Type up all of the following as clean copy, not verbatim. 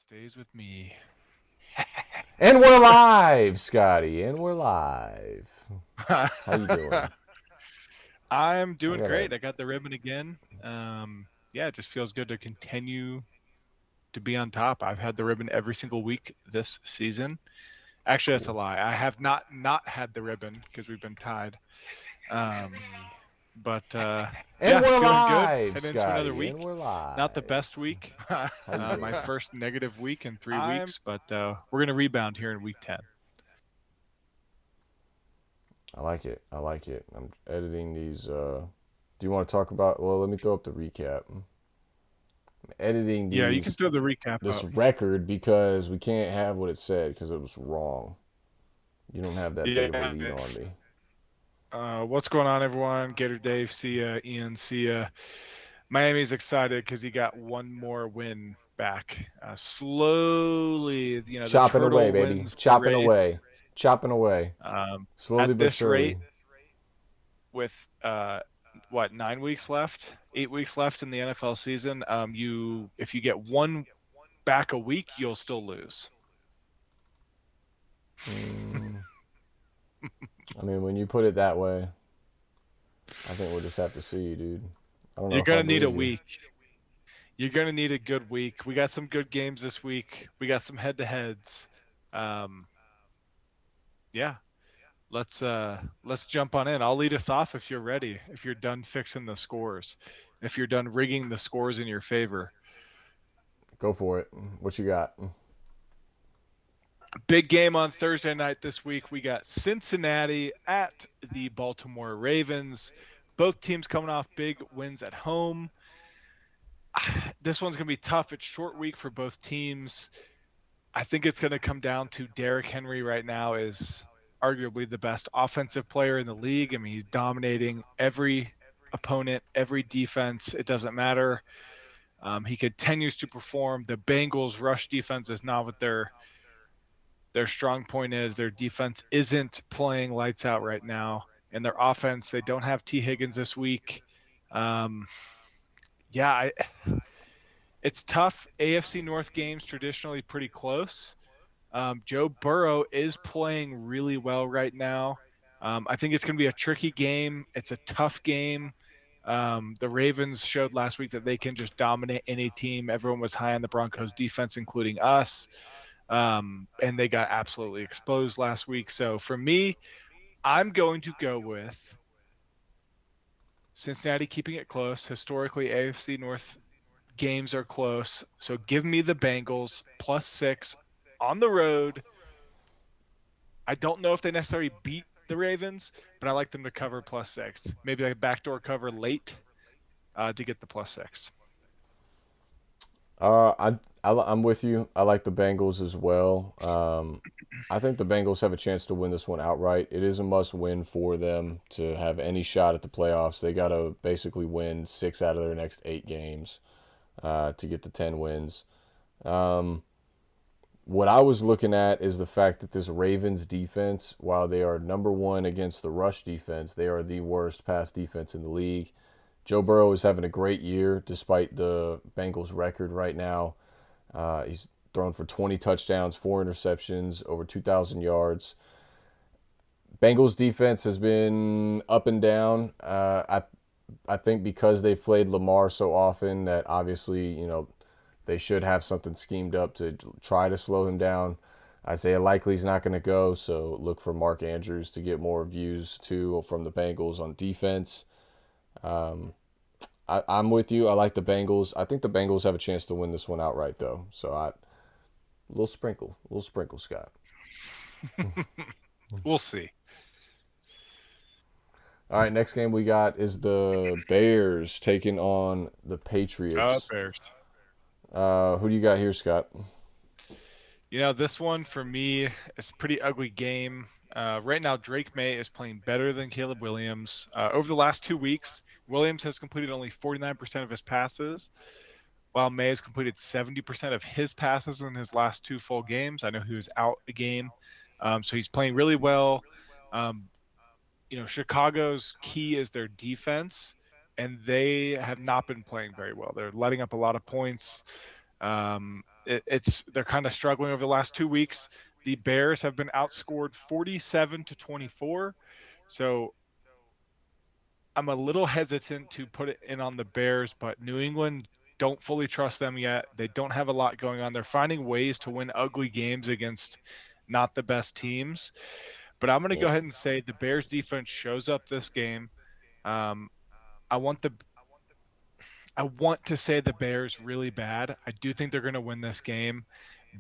Stays with me. And we're live, Scotty. And we're live. How you doing? I'm I doing gotta great. I got the ribbon again. Yeah, it just feels good to continue to be on top. I've had the ribbon every single week this season. Actually, that's a cool. lie. I have not had the ribbon because we've been tied. Um, but And yeah, we're feeling good. live, Head into another Scotty. And week. we're Not the live. best week. How you My doing? first negative week in 3 I'm weeks, but we're gonna rebound here in week 10. I like it. I like it. I'm editing these. Do you want to talk about? Well, let me throw up the recap. I'm editing Yeah, you can these throw the recap this up. record because we can't have what it said because it was wrong. You don't have that big of a Yeah. lead on me. What's going on, everyone? Gator Dave, see ya. Ian, see ya. Miami's excited because he got one more win back. Slowly, the Chopping away, turtle baby. wins the Chopping race. away. Chopping away. Slowly At but this rate, surely. with 9 weeks left, 8 weeks left in the NFL season, if you get one back a week, you'll still lose. I mean, when you put it that way, I think we'll just have to see, dude. I don't know You're if I gonna need a believe you. week. You're gonna need a good week. We got some good games this week. We got some head-to-heads. Um, yeah, let's jump on in. I'll lead us off if you're ready. If you're done fixing the scores, if you're done rigging the scores in your favor. Go for it. What you got? Big game on Thursday night this week. We got Cincinnati at the Baltimore Ravens. Both teams coming off big wins at home. This one's going to be tough. It's short week for both teams. I think it's going to come down to Derrick Henry right now is arguably the best offensive player in the league. I mean, he's dominating every opponent, every defense. It doesn't matter. He continues to perform. The Bengals' rush defense is not what their strong point is. Their defense isn't playing lights out right now. And their offense, they don't have T. Higgins this week. Yeah, it's tough. AFC North games traditionally pretty close. Joe Burrow is playing really well right now. I think it's going to be a tricky game. It's a tough game. The Ravens showed last week that they can just dominate any team. Everyone was high on the Broncos defense, including us. And they got absolutely exposed last week. So for me, I'm going to go with Cincinnati keeping it close. Historically, AFC North games are close. So give me the Bengals +6 on the road. I don't know if they necessarily beat the Ravens, but I like them to cover +6. Maybe like a backdoor cover late to get the +6. I'm with you. I like the Bengals as well. I think the Bengals have a chance to win this one outright. It is a must-win for them to have any shot at the playoffs. They got to basically win 6 out of their next 8 games to get to 10 wins. What I was looking at is the fact that this Ravens defense, while they are number one against the rush defense, they are the worst pass defense in the league. Joe Burrow is having a great year despite the Bengals record right now. He's thrown for 20 touchdowns, 4 interceptions, over 2,000 yards. Bengals defense has been up and down. I think because they've played Lamar so often that obviously, they should have something schemed up to try to slow him down. Isaiah Likely's not going to go, so look for Mark Andrews to get more views too from the Bengals on defense. I'm with you. I like the Bengals. I think the Bengals have a chance to win this one outright, though. So little sprinkle, Scott. We'll see. All right, next game we got is the Bears taking on the Patriots. Bears. Who do you got here, Scott? This one for me is a pretty ugly game. Right now, Drake May is playing better than Caleb Williams. Over the last 2 weeks, Williams has completed only 49% of his passes, while May has completed 70% of his passes in his last 2 full games. I know he was out a game, so he's playing really well. Chicago's key is their defense, and they have not been playing very well. They're letting up a lot of points. They're kind of struggling over the last 2 weeks. The Bears have been outscored 47-24. So I'm a little hesitant to put it in on the Bears, but New England, don't fully trust them yet. They don't have a lot going on. They're finding ways to win ugly games against not the best teams. But I'm going to go Yeah. ahead and say the Bears defense shows up this game. Um, I want the I want to say the Bears really bad. I do think they're going to win this game,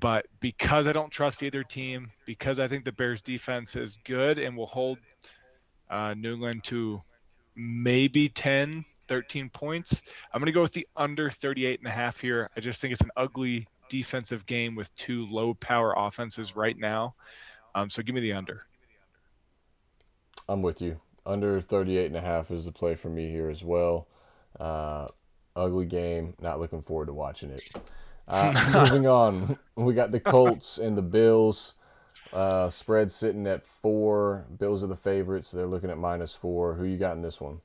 but because I don't trust either team, because I think the Bears defense is good and will hold New England to maybe 10, 13 points, I'm going to go with the under 38.5 here. I just think it's an ugly defensive game with two low power offenses right now. So give me the under. I'm with you. Under 38.5 is the play for me here as well. Ugly game. Not looking forward to watching it. Moving on, we got the Colts and the Bills. Spread sitting at 4. Bills are the favorites. They're looking at -4. Who you got in this one?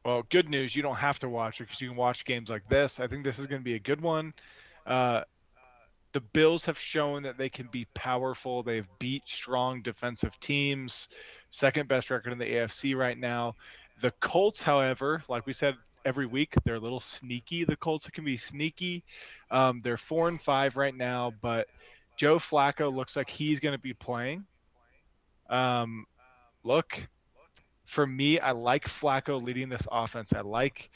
Well, good news. You don't have to watch it because you can watch games like this. I think this is going to be a good one. Uh, the Bills have shown that they can be powerful. They've beat strong defensive teams, second best record in the AFC right now. The Colts, however, like we said every week, they're a little sneaky. The Colts can be sneaky. They're 4-5 right now, but Joe Flacco looks like he's going to be playing. Look, for me, I like Flacco leading this offense. I like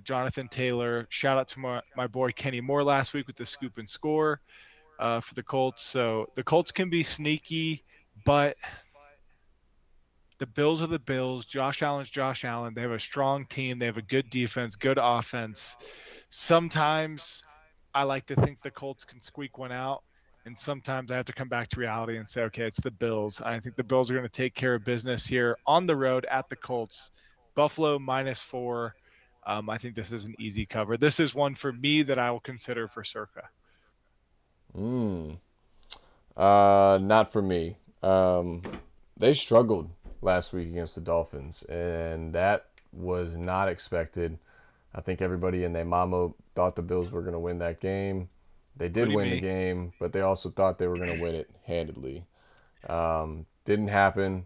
Jonathan Taylor. Shout out to my boy Kenny Moore last week with the scoop and score for the Colts. So the Colts can be sneaky, but the Bills are the Bills. Josh Allen's Josh Allen. They have a strong team. They have a good defense, good offense. Sometimes I like to think the Colts can squeak one out. And sometimes I have to come back to reality and say, okay, it's the Bills. I think the Bills are going to take care of business here on the road at the Colts. Buffalo -4. I think this is an easy cover. This is one for me that I will consider for Circa. Not for me. They struggled last week against the Dolphins, and that was not expected. I think everybody and their mama thought the Bills were going to win that game. They did Including win the me. game, but they also thought they were going to win it handedly. Didn't happen.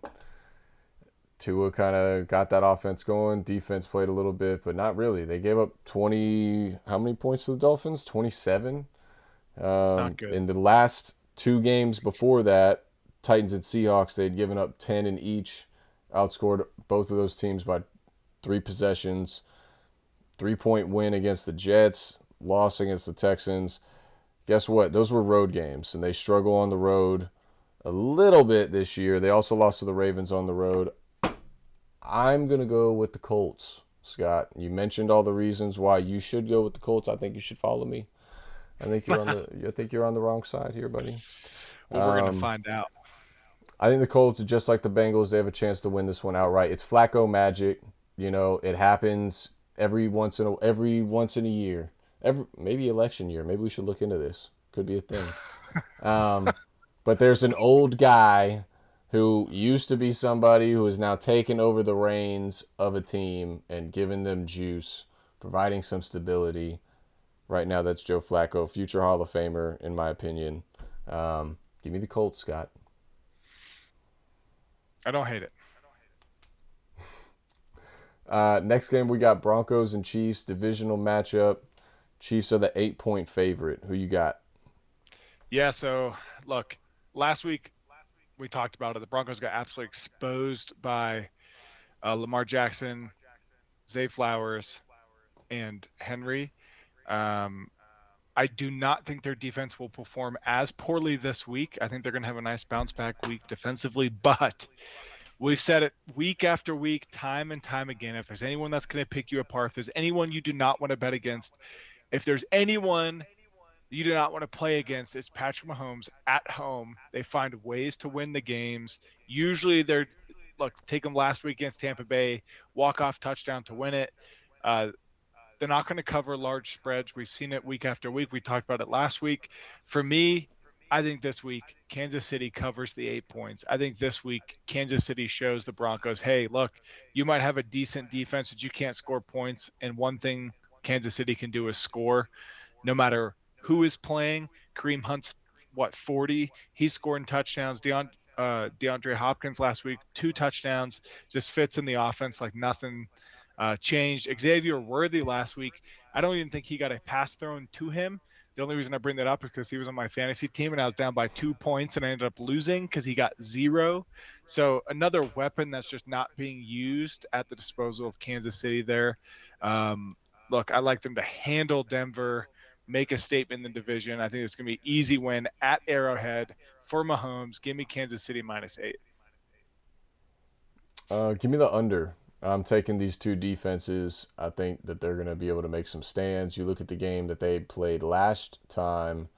Tua kind of got that offense going. Defense played a little bit, but not really. They gave up 20, how many points to the Dolphins? 27. Not good. In the last 2 games before that, Titans and Seahawks, they'd given up 10 in each, outscored both of those teams by 3 possessions. 3-point win against the Jets, loss against the Texans. Guess what? Those were road games, and they struggle on the road a little bit this year. They also lost to the Ravens on the road. I'm going to go with the Colts, Scott. You mentioned all the reasons why you should go with the Colts. I think you should follow me. I think you're on the wrong side here, buddy. Well, we're going to find out. I think the Colts, just like the Bengals, they have a chance to win this one outright. It's Flacco magic. You know, it happens every once in a year. Maybe election year. Maybe we should look into this. Could be a thing. But there's an old guy who used to be somebody who has now taken over the reins of a team and given them juice, providing some stability. Right now, that's Joe Flacco, future Hall of Famer, in my opinion. Give me the Colts, Scott. I don't hate it. Next game, we got Broncos and Chiefs, divisional matchup. Chiefs are the 8-point favorite. Who you got? Yeah, so look, last week we talked about it. The Broncos got absolutely exposed by Lamar Jackson, Zay Flowers, and Henry. I do not think their defense will perform as poorly this week. I think they're going to have a nice bounce back week defensively, but we've said it week after week, time and time again. If there's anyone that's going to pick you apart, if there's anyone you do not want to bet against, if there's anyone you do not want to play against, it's Patrick Mahomes at home. They find ways to win the games. Usually take them last week against Tampa Bay, walk-off touchdown to win it. They're not going to cover large spreads. We've seen it week after week. We talked about it last week. For me, I think this week Kansas City covers the 8 points. I think this week Kansas City shows the Broncos, hey, look, you might have a decent defense, but you can't score points. And one thing Kansas City can do is score no matter who is playing. Kareem Hunt's, 40? He's scoring touchdowns. DeAndre Hopkins last week, 2 touchdowns, just fits in the offense like nothing changed. Xavier Worthy last week, I don't even think he got a pass thrown to him. The only reason I bring that up is because he was on my fantasy team and I was down by 2 points and I ended up losing because he got 0. So another weapon that's just not being used at the disposal of Kansas City there. Look, I like them to handle Denver, make a statement in the division. I think it's going to be an easy win at Arrowhead for Mahomes. Give me Kansas City -8. Give me the under. I'm taking these two defenses. I think that they're going to be able to make some stands. You look at the game that they played last time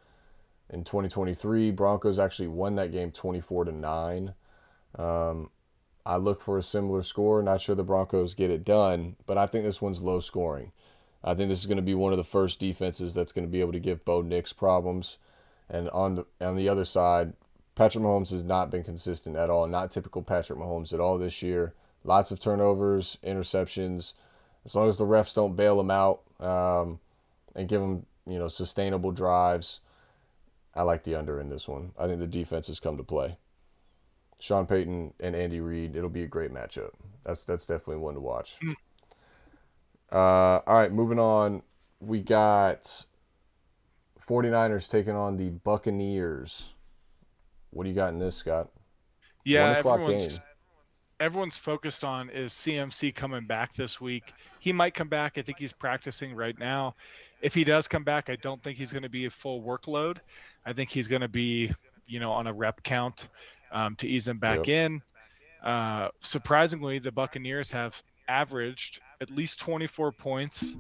in 2023. Broncos actually won that game 24-9. I look for a similar score. Not sure the Broncos get it done, but I think this one's low scoring. I think this is going to be one of the first defenses that's going to be able to give Bo Nix problems. And on the other side, Patrick Mahomes has not been consistent at all. Not typical Patrick Mahomes at all this year. Lots of turnovers, interceptions. As long as the refs don't bail him out and give him sustainable drives, I like the under in this one. I think the defense has come to play. Sean Payton and Andy Reid, it'll be a great matchup. That's definitely one to watch. All right, moving on. We got 49ers taking on the Buccaneers. What do you got in this, Scott? Yeah, 1 o'clock game. Everyone's focused on is CMC coming back this week. He might come back. I think he's practicing right now. If he does come back, I don't think he's going to be a full workload. I think he's going to be, on a rep count to ease him back in. Surprisingly, the Buccaneers have averaged at least 24 points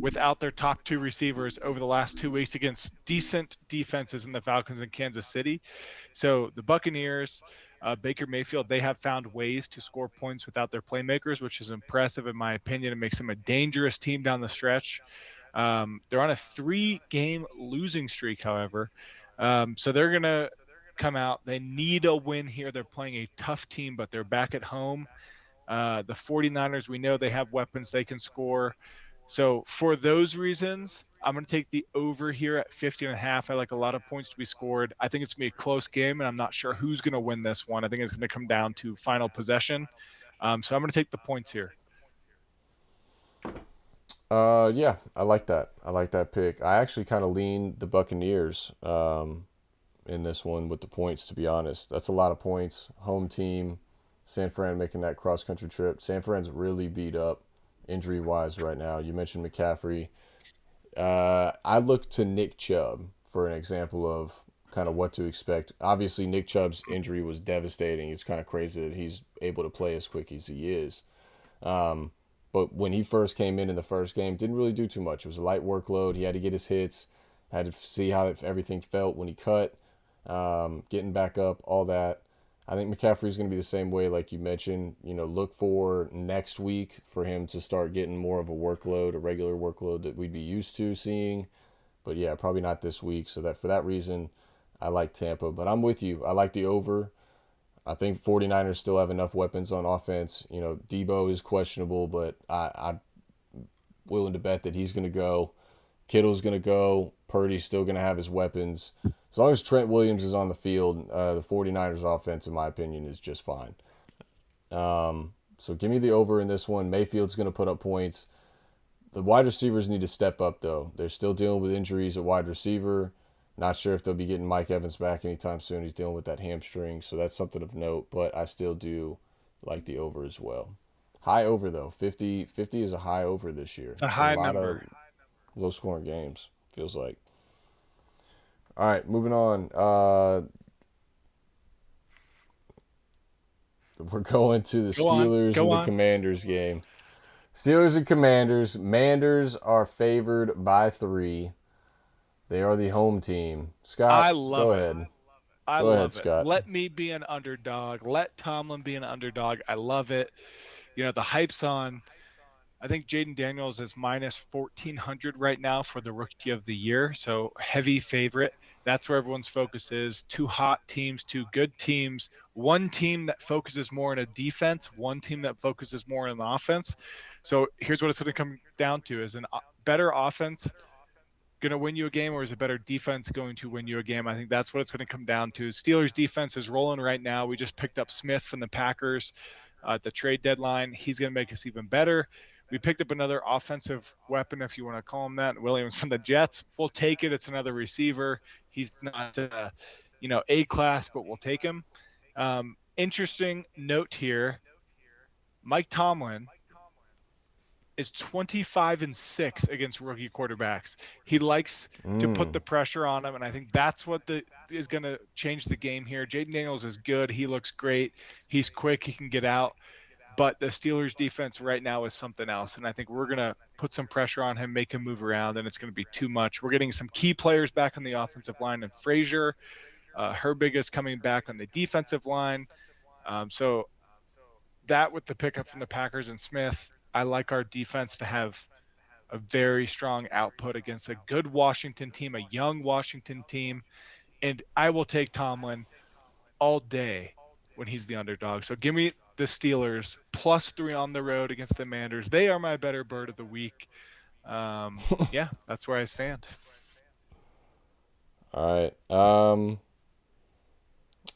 without their top 2 receivers over the last 2 weeks against decent defenses in the Falcons and Kansas City. So the Buccaneers, Baker Mayfield, they have found ways to score points without their playmakers, which is impressive in my opinion. It makes them a dangerous team down the stretch. They're on a 3-game losing streak, however. So they're going to come out. They need a win here. They're playing a tough team, but they're back at home. The 49ers, we know they have weapons they can score. So for those reasons, I'm going to take the over here at 50.5. I like a lot of points to be scored. I think it's going to be a close game, and I'm not sure who's going to win this one. I think it's going to come down to final possession. So I'm going to take the points here. Yeah, I like that. I like that pick. I actually kind of lean the Buccaneers in this one with the points, to be honest. That's a lot of points. Home team, San Fran making that cross-country trip. San Fran's really beat up injury-wise right now. You mentioned McCaffrey. I look to Nick Chubb for an example of kind of what to expect. Obviously, Nick Chubb's injury was devastating. It's kind of crazy that he's able to play as quick as he is. But when he first came in the first game, didn't really do too much. It was a light workload. He had to get his hits, had to see how everything felt when he cut, getting back up, all that. I think McCaffrey's going to be the same way, like you mentioned. Look for next week for him to start getting more of a workload, a regular workload that we'd be used to seeing. But yeah, probably not this week. So that for that reason, I like Tampa. But I'm with you. I like the over. I think 49ers still have enough weapons on offense. Debo is questionable, but I'm willing to bet that he's going to go. Kittle's going to go. Purdy's still going to have his weapons. As long as Trent Williams is on the field, the 49ers offense, in my opinion, is just fine. So give me the over in this one. Mayfield's going to put up points. The wide receivers need to step up, though. They're still dealing with injuries at wide receiver. Not sure if they'll be getting Mike Evans back anytime soon. He's dealing with that hamstring, so that's something of note. But I still do like the over as well. High over, though. 50 is a high over this year. It's a high number. Of low-scoring games, feels like. All right, moving on. We're going to the Steelers and the Commanders game. Steelers and Commanders. Manders are favored by 3. They are the home team. Scott, I love go it. ahead. I Go love ahead, it. Scott. Let me be an underdog. Let Tomlin be an underdog. I love it. The hype's on. I think Jaden Daniels is minus 1,400 right now for the Rookie of the Year, so heavy favorite. That's where everyone's focus is. 2 hot teams, 2 good teams. One team that focuses more on a defense, one team that focuses more on offense. So here's what it's going to come down to: is a better offense going to win you a game, or is a better defense going to win you a game? I think that's what it's going to come down to. Steelers defense is rolling right now. We just picked up Smith from the Packers at the trade deadline. He's going to make us even better. We picked up another offensive weapon, if you want to call him that, Williams from the Jets. We'll take it. It's another receiver. He's not, A class, but we'll take him. Interesting note here: Mike Tomlin is 25-6 against rookie quarterbacks. He likes to put the pressure on him, and I think that's what is going to change the game here. Jaden Daniels is good. He looks great. He's quick. He can get out. But the Steelers defense right now is something else, and I think we're going to put some pressure on him, make him move around, and it's going to be too much. We're getting some key players back on the offensive line, and Frazier, Herbig is coming back on the defensive line. So that with the pickup from the Packers and Smith, I like our defense to have a very strong output against a good Washington team, a young Washington team. And I will take Tomlin all day when he's the underdog. So give me the Steelers +3 on the road against the Manders. They are my better bird of the week. Yeah, that's where I stand. All right.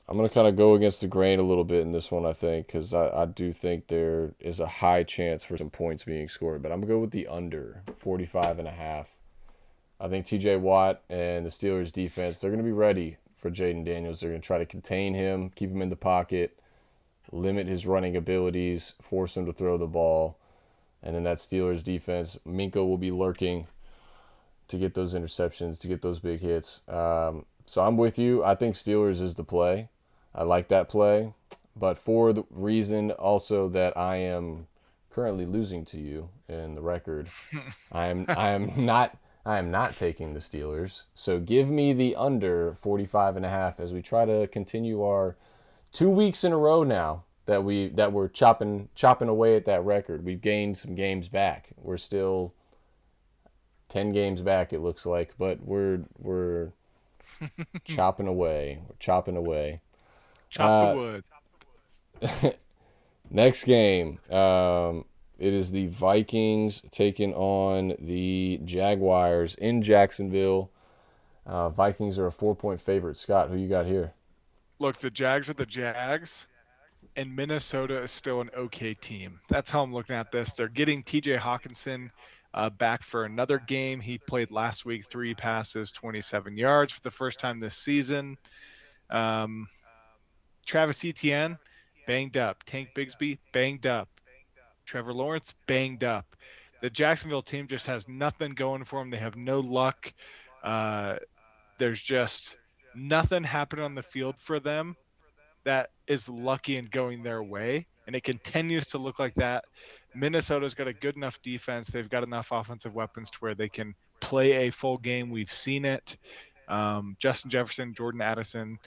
I'm going to kind of go against the grain a little bit in this one, I think, because I do think there is a high chance for some points being scored. But I'm going to go with the under, 45.5. I think TJ Watt and the Steelers defense, they're going to be ready for Jaden Daniels. They're going to try to contain him, keep him in the pocket, limit his running abilities, force him to throw the ball. And then that Steelers defense, Minka will be lurking to get those interceptions, to get those big hits. So I'm with you. I think Steelers is the play. I like that play. But for the reason also that I am currently losing to you in the record, I am not taking the Steelers. So give me the under 45.5 as we try to continue our 2 weeks in a row now that we're chopping away at that record. We've gained some games back. We're still 10 games back, it looks like, but we're chopping away. We're chopping away. Chop the wood. Next game, it is the Vikings taking on the Jaguars in Jacksonville. Vikings are a 4-point favorite. Scott, who you got here? Look, the Jags are the Jags, and Minnesota is still an okay team. That's how I'm looking at this. They're getting TJ Hawkinson back for another game. He played last week, 3 passes, 27 yards for the first time this season. Travis Etienne, banged up. Tank Bigsby, banged up. Trevor Lawrence, banged up. The Jacksonville team just has nothing going for them. They have no luck. There's just nothing happening on the field for them that is lucky and going their way, and it continues to look like that. Minnesota's got a good enough defense. They've got enough offensive weapons to where they can play a full game. We've seen it. Justin Jefferson, Jordan Addison.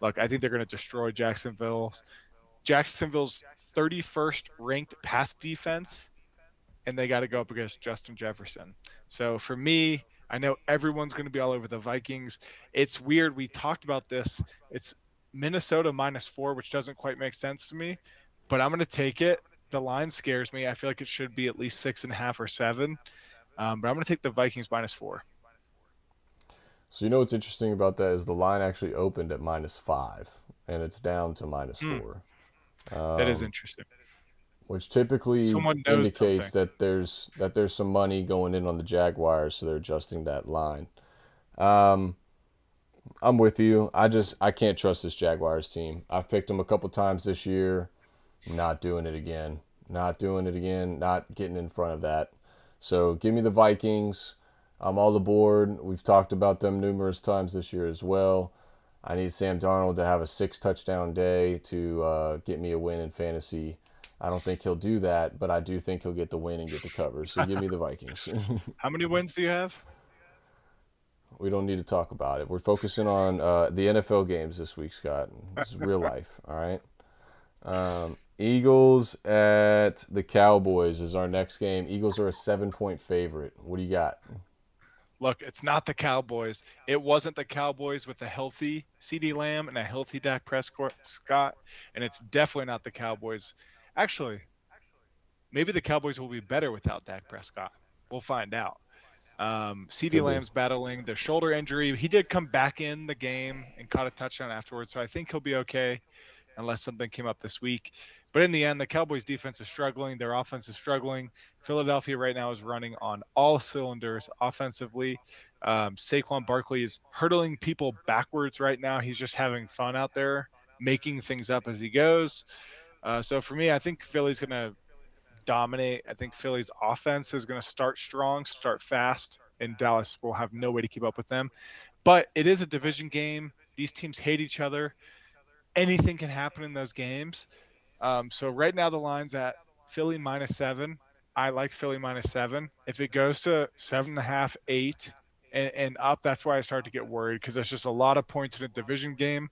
Look, I think they're going to destroy Jacksonville. Jacksonville's 31st ranked pass defense, and they got to go up against Justin Jefferson. So for me, I know everyone's going to be all over the Vikings. It's weird. We talked about this. It's Minnesota -4, which doesn't quite make sense to me, but I'm going to take it. The line scares me. I feel like it should be at least 6.5 or 7, but I'm going to take the Vikings -4. So you know what's interesting about that is the line actually opened at -5, and it's down to -4. That is interesting. Which typically Someone knows indicates something. that there's some money going in on the Jaguars, so they're adjusting that line. I'm with you. I can't trust this Jaguars team. I've picked them a couple times this year. Not doing it again. Not doing it again. Not getting in front of that. So give me the Vikings. I'm all aboard. We've talked about them numerous times this year as well. I need Sam Darnold to have a 6-touchdown day to get me a win in fantasy. I don't think he'll do that, but I do think he'll get the win and get the cover. So give me the Vikings. How many wins do you have? We don't need to talk about it. We're focusing on the NFL games this week, Scott. This is real life, all right? Eagles at the Cowboys is our next game. Eagles are a 7-point favorite. What do you got? Look, it's not the Cowboys. It wasn't the Cowboys with a healthy CeeDee Lamb and a healthy Dak Prescott, and it's definitely not the Cowboys. Actually, maybe the Cowboys will be better without Dak Prescott. We'll find out. CeeDee Could be. Lamb's battling the shoulder injury. He did come back in the game and caught a touchdown afterwards, so I think he'll be okay unless something came up this week. But in the end, the Cowboys defense is struggling. Their offense is struggling. Philadelphia right now is running on all cylinders offensively. Saquon Barkley is hurdling people backwards right now. He's just having fun out there, making things up as he goes. So for me, I think Philly's going to dominate. I think Philly's offense is going to start strong, start fast, and Dallas will have no way to keep up with them. But it is a division game. These teams hate each other. Anything can happen in those games. So right now the line's at Philly -7. I like Philly -7. If it goes to 7.5, 8, and up, that's why I start to get worried because there's just a lot of points in a division game.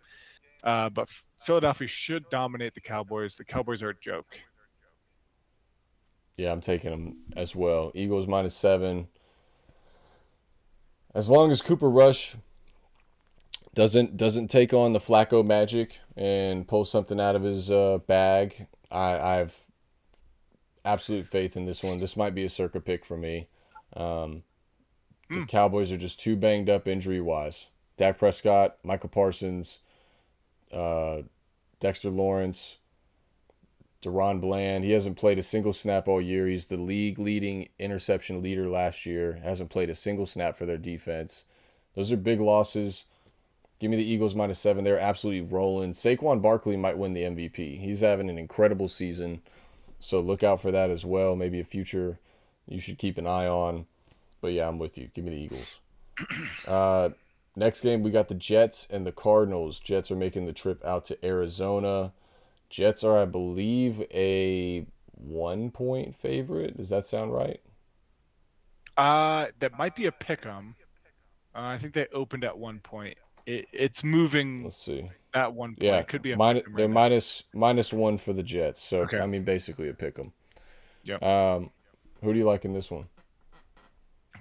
But Philadelphia should dominate the Cowboys. The Cowboys are a joke. Yeah, I'm taking them as well. Eagles -7. As long as Cooper Rush doesn't take on the Flacco magic and pull something out of his bag, I've absolute faith in this one. This might be a circa pick for me. The Cowboys are just too banged up injury wise. Dak Prescott, Michael Parsons, Dexter Lawrence, Deron Bland. He hasn't played a single snap all year. He's the league leading interception leader last year. Hasn't played a single snap for their defense. Those are big losses. Give me the Eagles -7. They're absolutely rolling. Saquon Barkley might win the MVP. He's having an incredible season. So look out for that as well. Maybe a future you should keep an eye on. But yeah, I'm with you. Give me the Eagles. Next game, we got the Jets and the Cardinals. Jets are making the trip out to Arizona. Jets are, I believe, a 1-point favorite. Does that sound right? That might be a pick 'em. I think they opened at 1 point. It's moving Let's see. at 1 point. Yeah, It could be a pick 'em they're right now. -1 for the Jets. So Okay. I mean, basically a pick 'em. Yep. Who do you like in this one?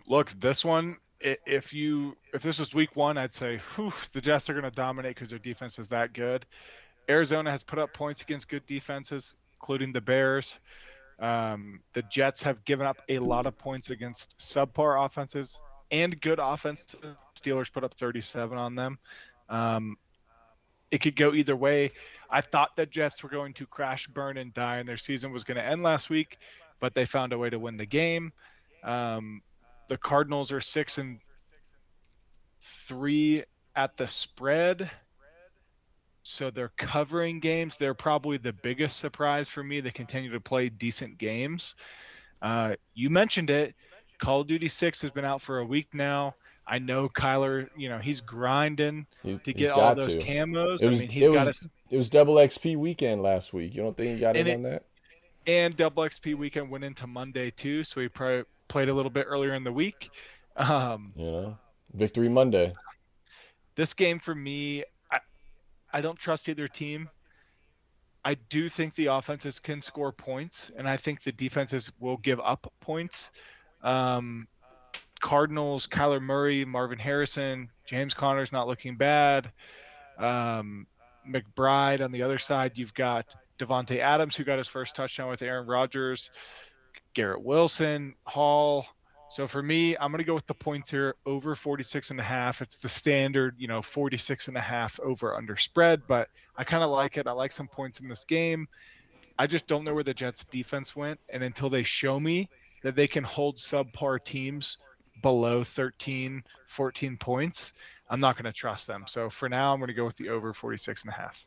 Look, this one, if this was week 1, I'd say, whew, the Jets are going to dominate because their defense is that good. Arizona has put up points against good defenses, including the Bears. The Jets have given up a lot of points against subpar offenses and good offenses. Steelers put up 37 on them. It could go either way. I thought the Jets were going to crash, burn, and die, and their season was going to end last week, but they found a way to win the game. The Cardinals are 6-3 at the spread, so they're covering games. They're probably the biggest surprise for me. They continue to play decent games. You mentioned it. Call of Duty 6 has been out for a week now. I know Kyler, he's grinding to He's get all got those to. camos. It I was mean, it he's got was us, it was double XP weekend last week. You don't think he got in and on that? Double XP weekend went into Monday too, so he probably played a little bit earlier in the week. Victory Monday. This game for me, I don't trust either team. I do think the offenses can score points, and I think the defenses will give up points. Cardinals, Kyler Murray, Marvin Harrison, James Conner's not looking bad. McBride on the other side, you've got Devontae Adams, who got his first touchdown with Aaron Rodgers, Garrett Wilson, Hall. So for me, I'm going to go with the points here over 46.5. It's the standard, 46.5 over under spread, but I kind of like it. I like some points in this game. I just don't know where the Jets defense went. And until they show me that they can hold subpar teams below 13, 14 points, I'm not going to trust them. So for now, I'm going to go with the over 46.5.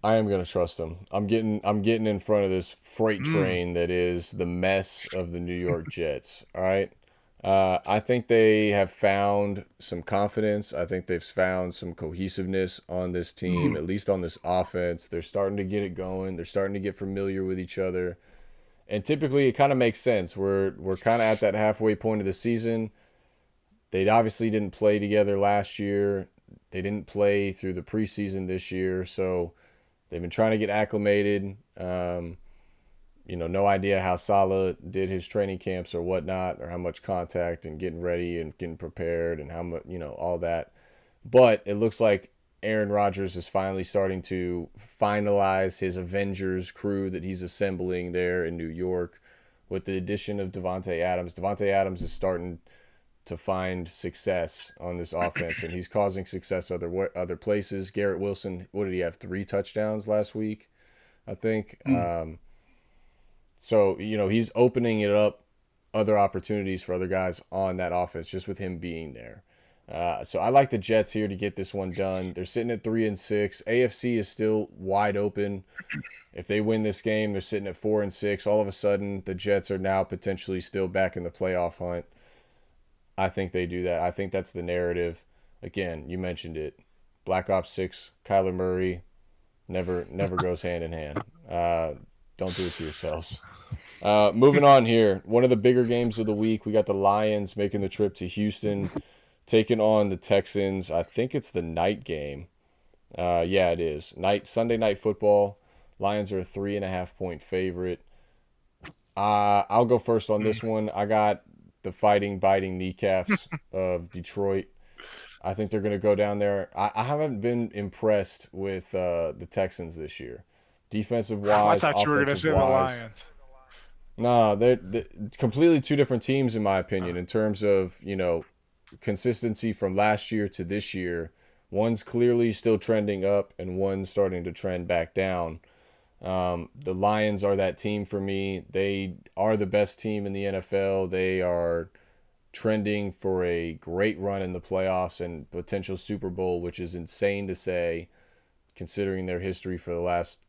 I am gonna trust them. I'm getting in front of this freight train that is the mess of the New York Jets. All right. I think they have found some confidence. I think they've found some cohesiveness on this team, at least on this offense. They're starting to get it going. They're starting to get familiar with each other. And typically it kind of makes sense. We're kind of at that halfway point of the season. They obviously didn't play together last year. They didn't play through the preseason this year, so they've been trying to get acclimated. No idea how Salah did his training camps or whatnot, or how much contact and getting ready and getting prepared and how much, all that. But it looks like Aaron Rodgers is finally starting to finalize his Avengers crew that he's assembling there in New York with the addition of Devontae Adams. Devontae Adams is starting to find success on this offense, and he's causing success other places. Garrett Wilson, what did he have? 3 touchdowns last week, I think. So he's opening it up, other opportunities for other guys on that offense just with him being there. So I like the Jets here to get this one done. They're sitting at 3-6. AFC is still wide open. If they win this game, they're sitting at 4-6. All of a sudden, the Jets are now potentially still back in the playoff hunt. I think they do that. I think that's the narrative. Again, you mentioned it. Black Ops 6, Kyler Murray, never goes hand in hand. Don't do it to yourselves. Moving on here, one of the bigger games of the week, we got the Lions making the trip to Houston, taking on the Texans. I think it's the night game. Yeah, it is. Sunday night football. Lions are a 3.5-point favorite. I'll go first on this one. I got the fighting, biting kneecaps of Detroit. I think they're going to go down there. I haven't been impressed with the Texans this year. Defensive I wise, thought you were going to offensive say the wise. Lions. No, they're completely two different teams in my opinion in terms of, consistency from last year to this year. One's clearly still trending up and one's starting to trend back down. The Lions are that team for me. They are the best team in the NFL. They are trending for a great run in the playoffs and potential Super Bowl, which is insane to say considering their history for the last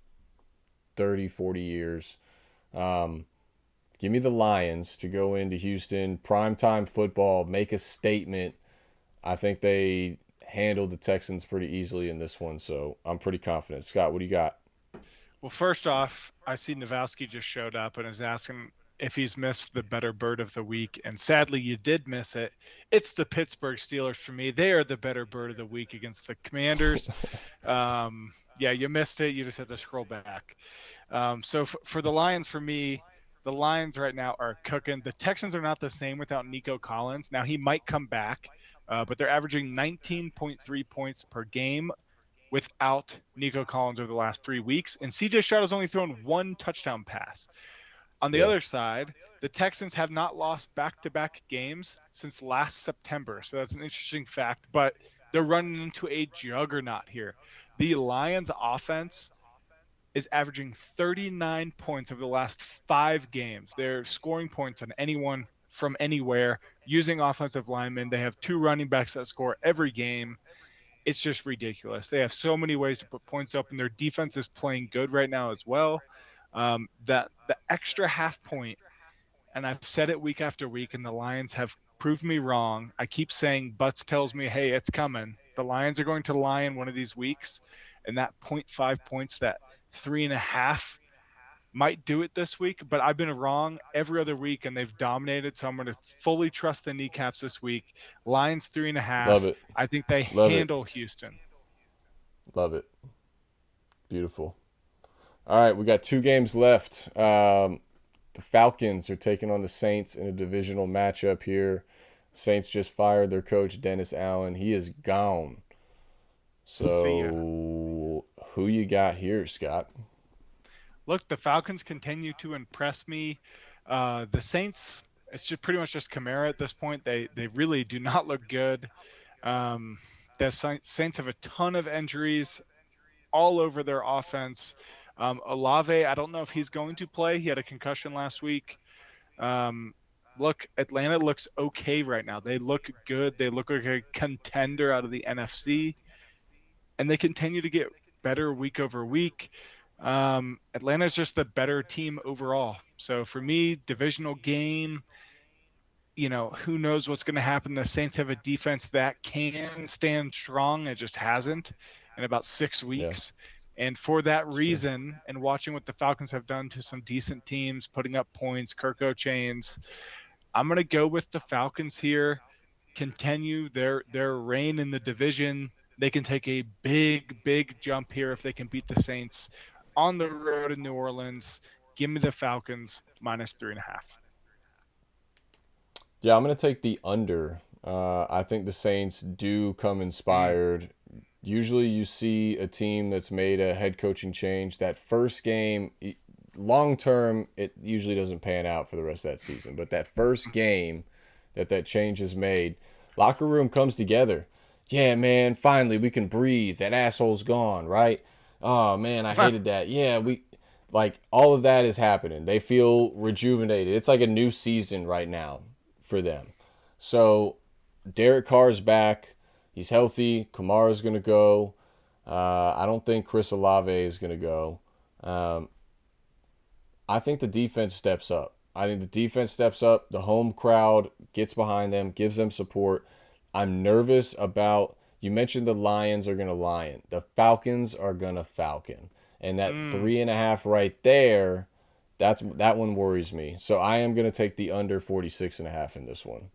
30, 40 years. Give me the Lions to go into Houston, primetime football, make a statement. I think they handled the Texans pretty easily in this one, so I'm pretty confident. Scott, what do you got? Well, first off, I see Navowski just showed up and is asking if he's missed the better bird of the week. And sadly, you did miss it. It's the Pittsburgh Steelers for me. They are the better bird of the week against the Commanders. Yeah, you missed it. You just had to scroll back. So for the Lions, for me, the Lions right now are cooking. The Texans are not the same without Nico Collins. Now, he might come back, but they're averaging 19.3 points per game without Nico Collins over the last 3 weeks. And CJ Stroud has only thrown 1 touchdown pass. On the Yeah. other side, the Texans have not lost back-to-back games since last September. So that's an interesting fact, but they're running into a juggernaut here. The Lions offense is averaging 39 points over the last 5 games. They're scoring points on anyone from anywhere using offensive linemen. They have 2 running backs that score every game. It's just ridiculous. They have so many ways to put points up, and their defense is playing good right now as well. That the extra half point, and I've said it week after week, and the Lions have proved me wrong. I keep saying Butts tells me, hey, it's coming. The Lions are going to lie in one of these weeks, and that 0.5 points, that 3.5 might do it this week, but I've been wrong every other week, and they've dominated, so I'm going to fully trust the kneecaps this week. Lions 3.5. Love it. I think they Love it. handle Houston. Love it. Beautiful. All right, we got 2 games left. The Falcons are taking on the Saints in a divisional matchup here. Saints just fired their coach, Dennis Allen. He is gone. So, who you got here, Scott? Look, the Falcons continue to impress me. The Saints, it's just pretty much just Kamara at this point. They really do not look good. The Saints have a ton of injuries all over their offense. Olave, I don't know if he's going to play. He had a concussion last week. Look, Atlanta looks okay right now. They look good. They look like a contender out of the NFC, and they continue to get better week over week. Atlanta's just the better team overall. So for me, divisional game, who knows what's going to happen. The Saints have a defense that can stand strong. It just hasn't in about 6 weeks. Yeah. And for that reason, and watching what the Falcons have done to some decent teams, putting up points, Kirko chains, I'm going to go with the Falcons here, continue their reign in the division. They can take a big jump here if they can beat the Saints on the road in New Orleans. Give me the Falcons -3.5. Yeah, I'm going to take the under. I think the Saints do come inspired. Usually you see a team that's made a head coaching change. That first game, long term, it usually doesn't pan out for the rest of that season. But that first game that change is made, locker room comes together. Yeah, man, finally we can breathe. That asshole's gone, right? Oh man, I hated that. Yeah, we like all of that is happening. They feel rejuvenated. It's like a new season right now for them. So Derek Carr's back. He's healthy. Kamara's gonna go. I don't think Chris Olave is gonna go. Um, I think the defense steps up. I think the defense steps up. The home crowd gets behind them, gives them support. I'm nervous about. You mentioned the Lions are going to lion. The Falcons are going to falcon. And that 3.5 right there, that one worries me. So I am going to take the under 46.5 in this one.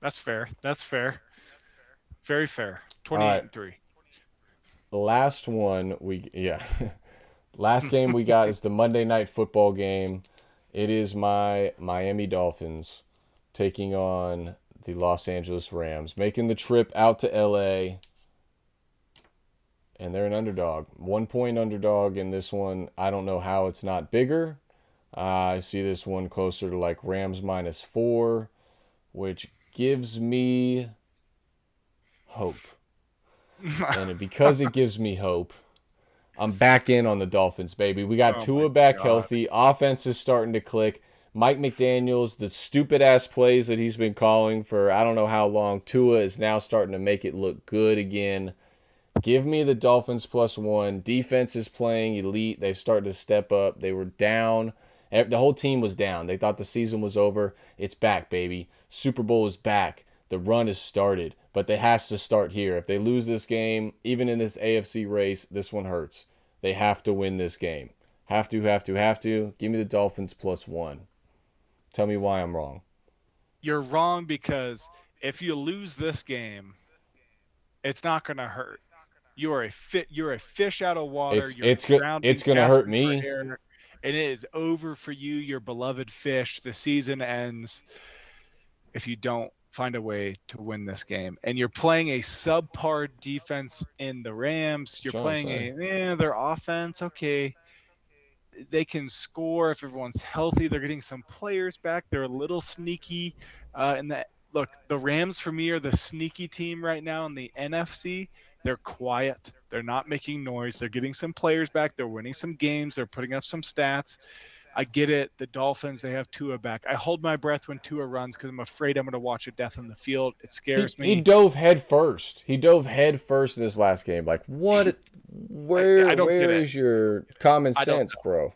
That's fair. That's fair. Very fair. All 28 right. and 3. The last one last game we got is the Monday Night Football game. It is my Miami Dolphins taking on the Los Angeles Rams, making the trip out to LA. And they're an underdog. 1 point underdog in this one. I don't know how it's not bigger. I see this one closer to like Rams -4, which gives me hope. And because it gives me hope, I'm back in on the Dolphins, baby. We got Oh Tua my back God. healthy. Offense is starting to click. Mike McDaniels, the stupid ass plays that he's been calling for I don't know how long, Tua is now starting to make it look good again. Give me the Dolphins +1. Defense is playing elite. They've started to step up. They were down. The whole team was down. They thought the season was over. It's back, baby. Super Bowl is back. The run has started, but it has to start here. If they lose this game, even in this AFC race, this one hurts. They have to win this game. Have to, have to, have to. Give me the Dolphins +1. Tell me why I'm wrong. You're wrong because if you lose this game, it's not going to hurt. You're a fish out of water. It's You're it's good. drowning, It's gonna hurt gasping for me. air, and it is over for you, your beloved fish. The season ends if you don't find a way to win this game. And you're playing a subpar defense in the Rams. You're Trying to playing say. their offense. Okay, they can score if everyone's healthy. They're getting some players back. They're a little sneaky. In that, look, the Rams for me are the sneaky team right now in the NFC. They're quiet. They're not making noise. They're getting some players back. They're winning some games. They're putting up some stats. I get it. The Dolphins, they have Tua back. I hold my breath when Tua runs because I'm afraid I'm going to watch a death on the field. It He scares he me. dove head first. He dove head first in this last game. Like what? I don't get Where it. is your common I don't sense, know. bro?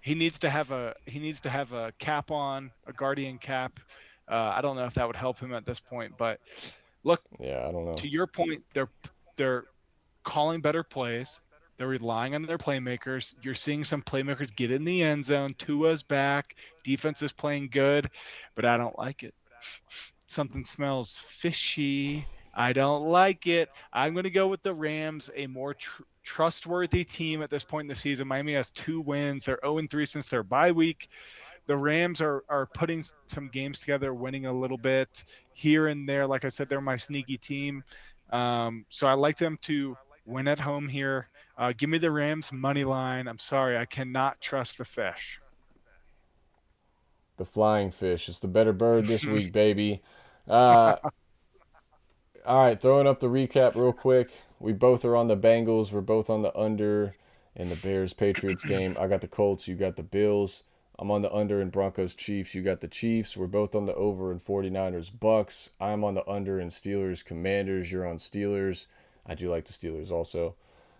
He needs to have a cap on, a guardian cap. I don't know if that would help him at this point, but look, Yeah, I don't know. to your point, they're calling better plays. They're relying on their playmakers. You're seeing some playmakers get in the end zone. Tua's back. Defense is playing good, but I don't like it. Something smells fishy. I don't like it. I'm going to go with the Rams, a more trustworthy team at this point in the season. Miami has 2 wins. They're 0-3 since their bye week. The Rams are putting some games together, winning a little bit here and there. Like I said, they're my sneaky team. So I like them to win at home here. Give me the Rams money line. I'm sorry, I cannot trust the fish. The flying fish. It's the better bird this week, baby. Uh, all right, throwing up the recap real quick. We both are on the Bengals. We're both on the under in the Bears Patriots game. I got the Colts. You got the Bills. I'm on the under in Broncos Chiefs. You got the Chiefs. We're both on the over in 49ers Bucks. I'm on the under in Steelers Commanders. You're on Steelers. I do like the Steelers also.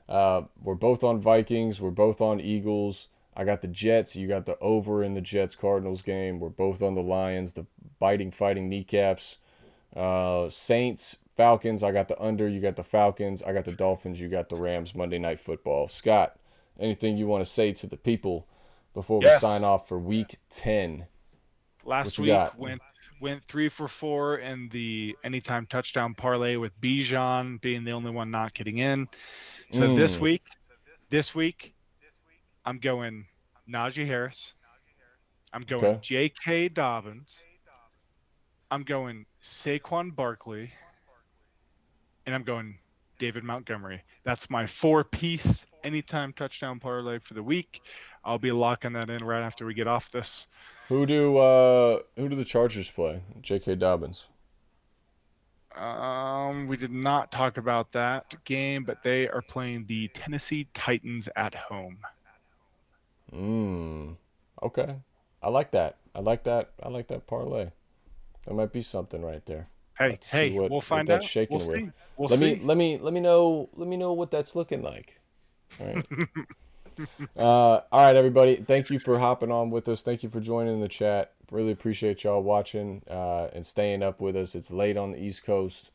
We're both on Vikings. We're both on Eagles. I got the Jets. You got the over in the Jets Cardinals game. We're both on the Lions, the biting, fighting kneecaps. Saints, Falcons. I got the under. You got the Falcons. I got the Dolphins. You got the Rams. Monday Night Football. Scott, anything you want to say to the people before we sign Yes. off for Week 10? What Last you week got? went 3 for 4 in the anytime touchdown parlay with Bijan being the only one not getting in. So Mm, this week I'm going Najee Harris. I'm going okay. J.K. Dobbins. I'm going Saquon Barkley, and I'm going David Montgomery. That's my 4-piece anytime touchdown parlay for the week. I'll be locking that in right after we get off this. Who do the Chargers play? J.K. Dobbins. We did not talk about that game, but they are playing the Tennessee Titans at home. Okay. I like that. I like that parlay. There might be something right there. Hey, we'll find that's out. shaking We'll with. see. We'll let see. me know what that's looking like. All right. All right, everybody. Thank you for hopping on with us. Thank you for joining the chat. Really appreciate y'all watching and staying up with us. It's late on the East Coast.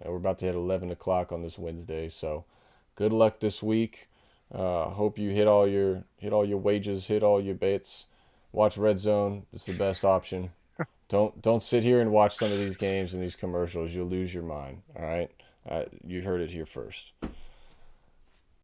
We're about to hit 11 o'clock on this Wednesday. So, good luck this week. Hope you hit all your wages, hit all your bets. Watch Red Zone. It's the best option. Don't sit here and watch some of these games and these commercials. You'll lose your mind. All right. You heard it here first.